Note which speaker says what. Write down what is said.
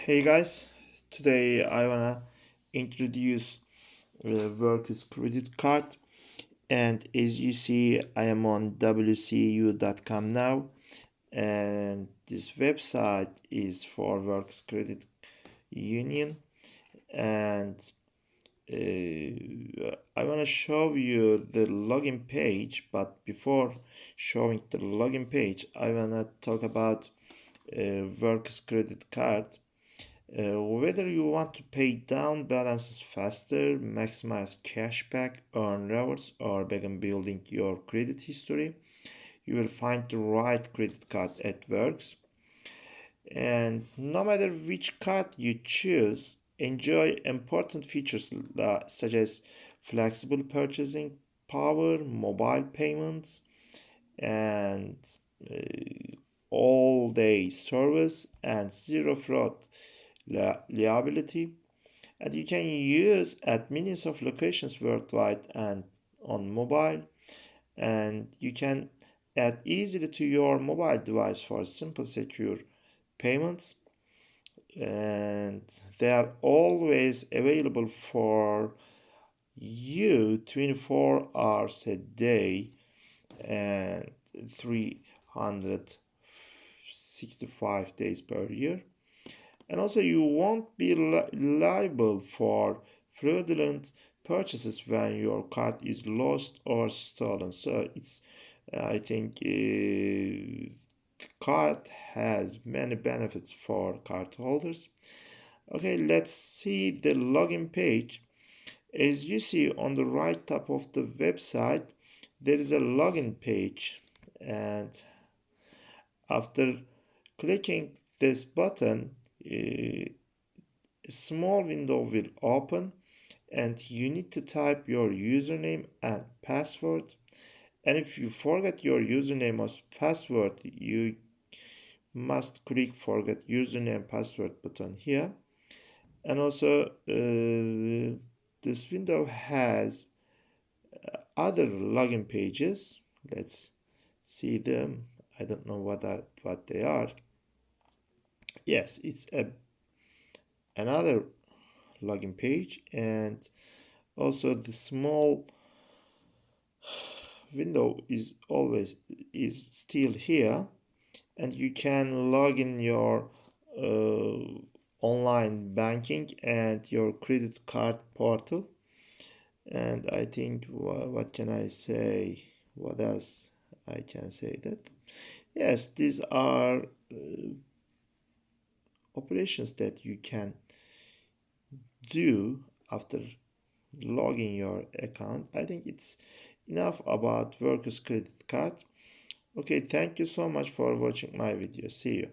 Speaker 1: Hey guys, today I wanna introduce Workers Credit Card, and as you see, I am on WCU.com now, and this website is for Workers Credit Union, and I wanna show you the login page. But before showing the login page, I wanna talk about Workers Credit Card. Whether you want to pay down balances faster, maximize cashback, earn rewards, or begin building your credit history, you will find the right credit card at Works. And no matter which card you choose, enjoy important features such as flexible purchasing power, mobile payments, and uh, all day service and zero fraud liability, and you can use at millions of locations worldwide and on mobile, and you can add easily to your mobile device for simple secure payments, and they are always available for you 24 hours a day and 365 days per year. And also, you won't be liable for fraudulent purchases when your card is lost or stolen. So it's, I think, card has many benefits for card holders. Okay, let's see the login page. As you see on the right top of the website, there is a login page, and after clicking this button, a small window will open, and you need to type your username and password. And if you forget your username or password, you must click forget username password button here. And also, this window has other login pages. Let's see them. I don't know what they are. Yes, it's another login page, and also the small window is still here, and you can log in your online banking and your credit card portal. And I think what can I say, what else I can say? That yes, these are operations that you can do after login your account. I think it's enough about workers credit card. Okay, thank you so much for watching my video. See you.